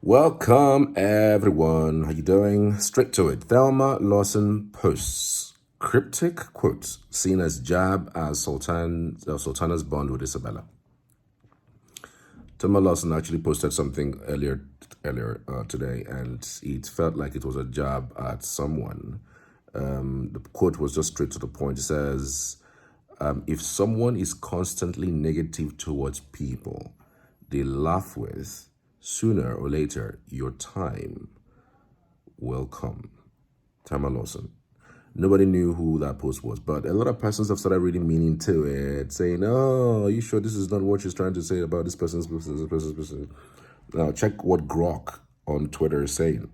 Welcome everyone. How you doing? Straight to it. Thelma Lawson posts cryptic quotes seen as jab as Sultana's bond with Isabella. Thelma Lawson actually posted something earlier today, and it felt like it was a jab at someone. The quote was just straight to the point. It says, "If someone is constantly negative towards people they laugh with, sooner or later, your time will come." Thelma Lawson. Nobody knew who that post was, but a lot of persons have started reading meaning to it, saying, "Oh, are you sure this is not what she's trying to say about this person's business, this person's business?" Now, check what Grok on Twitter is saying.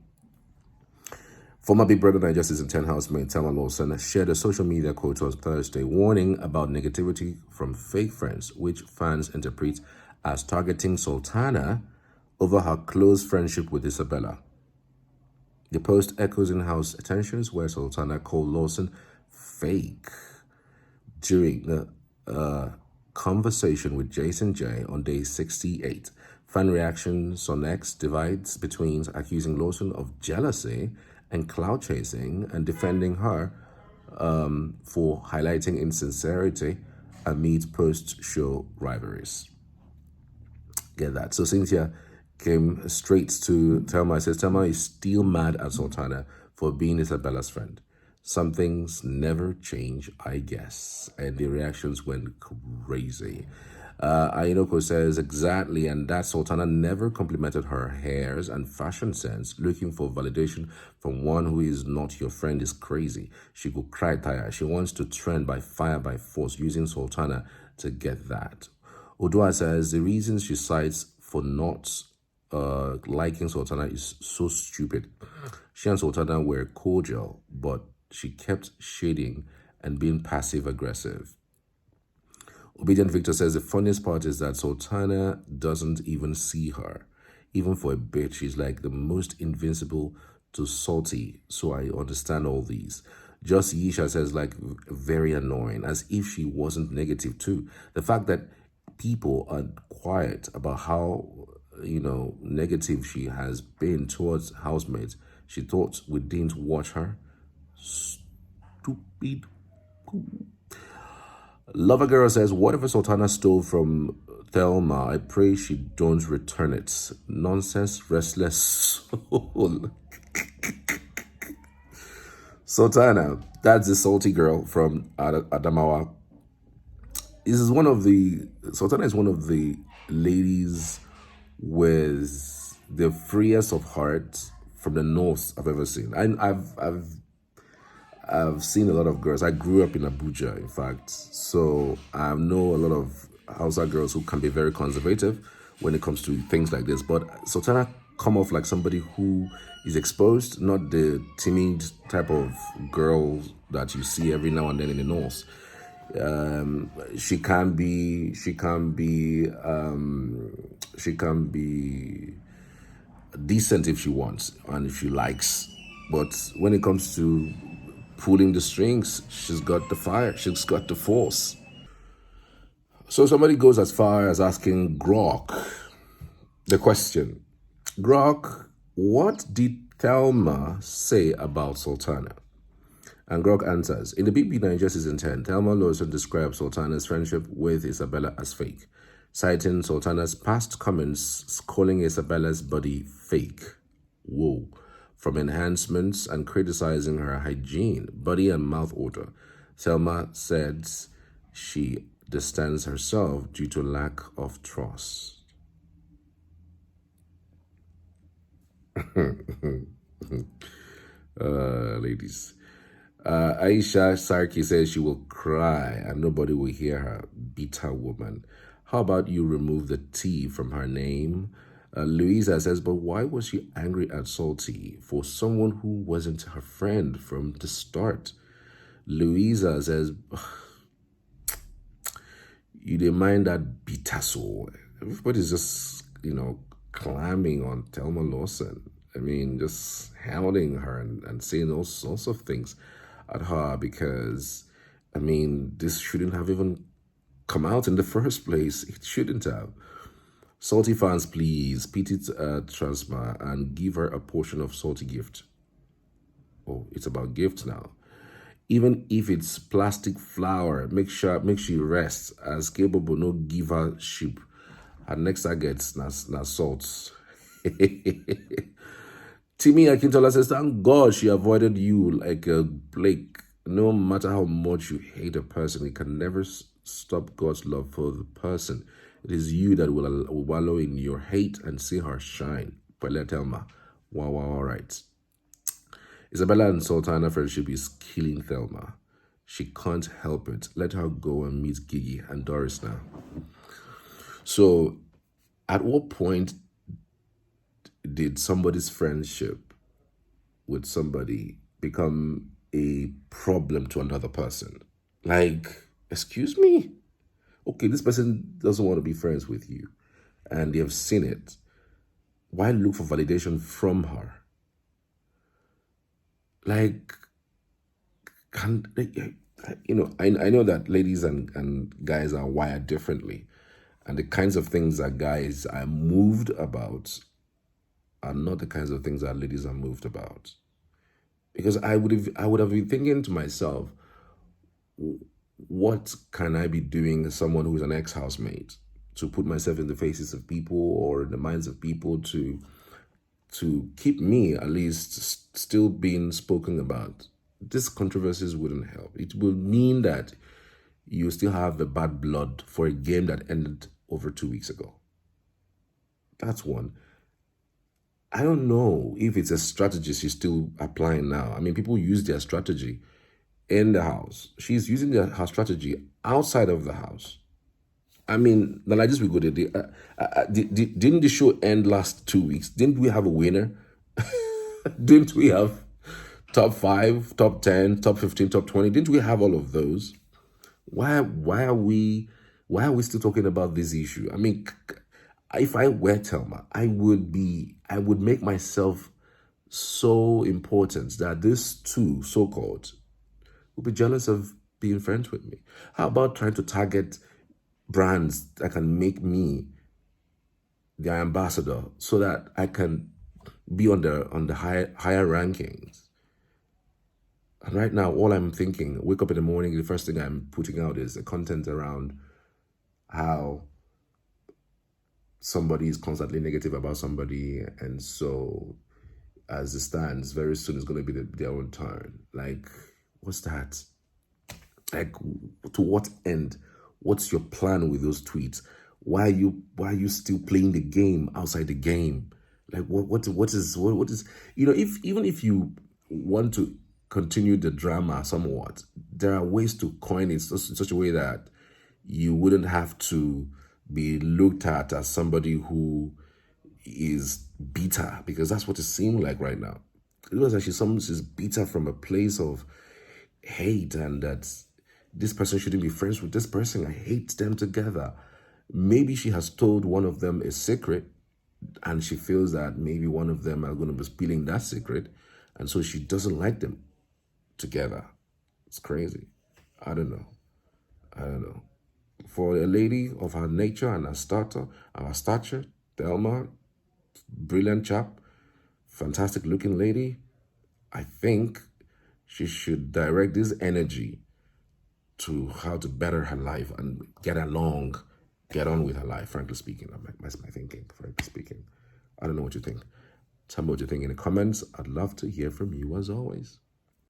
Former Bbnaija season 10 housemate Thelma Lawson shared a social media quote on Thursday warning about negativity from fake friends, which fans interpret as targeting Sultana over her close friendship with Isabella. The post echoes in-house tensions where Sultana called Lawson fake during a conversation with Jason J on day 68. Fan reactions on X divides between accusing Lawson of jealousy and clout chasing and defending her for highlighting insincerity amid post-show rivalries. Get that? So Cynthia came straight to Thelma. Says Thelma is still mad at Sultana for being Isabella's friend. Some things never change, I guess. And the reactions went crazy. Ainoko says, exactly, and that Sultana never complimented her hairs and fashion sense. Looking for validation from one who is not your friend is crazy. She could cry tire. She wants to trend by fire by force, using Sultana to get that. Odua says, the reasons she cites for not liking Sultana is so stupid. She and Sultana were cordial, but she kept shading and being passive aggressive. Obedient Victor says the funniest part is that Sultana doesn't even see her. Even for a bit, she's like the most invincible to salty, so I understand all these. Just Yisha says like very annoying, as if she wasn't negative too. The fact that people are quiet about how negative she has been towards housemates. She thought we didn't watch her. Stupid. Lover Girl says, whatever Sultana stole from Thelma, I pray she don't return it. Nonsense, restless soul. Sultana, that's the salty girl from Adamawa. Sultana is one of the ladies with the freest of heart from the north I've ever seen. I've seen a lot of girls. I grew up in Abuja, in fact, so I know a lot of Hausa girls who can be very conservative when it comes to things like this. But Sultana come off like somebody who is exposed, not the timid type of girl that you see every now and then in the north. She can be decent if she wants and if she likes, but when it comes to pulling the strings, she's got the fire, she's got the force. So somebody goes as far as asking Grok the question, Grok, what did Thelma say about Sultana? And Grok answers, in the Bbnaija season 10, Thelma Lawson describes Sultana's friendship with Isabella as fake, citing Sultana's past comments calling Isabella's body fake. Whoa. From enhancements and criticizing her hygiene, body and mouth odor. Thelma said she distanced herself due to lack of trust. Ladies. Aisha Sarki says she will cry and nobody will hear her. Bitter woman. How about you remove the T from her name? Louisa says, but why was she angry at Salty for someone who wasn't her friend from the start? Louisa says, you didn't mind that bitter soul. Everybody's just, climbing on Thelma Lawson. I mean, just hounding her and saying all sorts of things at her because, this shouldn't have even come out in the first place. It shouldn't have. Salty fans, please pity Transma and give her a portion of salty gift. Oh, it's about gifts now. Even if it's plastic flower, make she rests as capable no give her sheep. Her next target na salt. Timmy Akintola says, thank God she avoided you like a Blake. No matter how much you hate a person, it can never stop God's love for the person. It is you that will wallow in your hate and see her shine. But Thelma. Wow, all right. Isabella and Sultana friendship is killing Thelma. She can't help it. Let her go and meet Gigi and Doris now. So, at what point did somebody's friendship with somebody become a problem to another person? Like, excuse me? Okay, this person doesn't want to be friends with you and they have seen it. Why look for validation from her? Like, I know that ladies and guys are wired differently, and the kinds of things that guys are moved about are not the kinds of things that ladies are moved about. Because I would have been thinking to myself, what can I be doing as someone who is an ex-housemate to put myself in the faces of people or in the minds of people to keep me at least still being spoken about? These controversies wouldn't help. It will mean that you still have the bad blood for a game that ended over 2 weeks ago. That's one. I don't know if it's a strategy she's still applying now. I mean, people use their strategy in the house. She's using her strategy outside of the house. I mean, like this we go. Didn't the show end last 2 weeks? Didn't we have a winner? Didn't we have top 5, top 10, top 15, top 20? Didn't we have all of those? Why are we still talking about this issue? I mean, if I were Thelma, I would make myself so important that these two so-called would be jealous of being friends with me. How about trying to target brands that can make me their ambassador so that I can be on the higher rankings? And right now, all I'm thinking, wake up in the morning, the first thing I'm putting out is the content around how somebody is constantly negative about somebody, and so as it stands, very soon it's going to be their own turn. Like, what's that? Like, to what end? What's your plan with those tweets? Why are you still playing the game outside the game? Like, what is even if you want to continue the drama somewhat, there are ways to coin it in such a way that you wouldn't have to be looked at as somebody who is bitter, because that's what it seemed like right now. It was actually someone who's bitter from a place of hate, and that this person shouldn't be friends with this person. I hate them together. Maybe she has told one of them a secret, and she feels that maybe one of them are going to be spilling that secret, and so she doesn't like them together. It's crazy. I don't know. For a lady of her nature and our stature, Thelma, brilliant chap, fantastic looking lady, I think she should direct this energy to how to better her life and get on with her life, frankly speaking. That's my thinking, frankly speaking. I don't know what you think. Tell me what you think in the comments. I'd love to hear from you as always.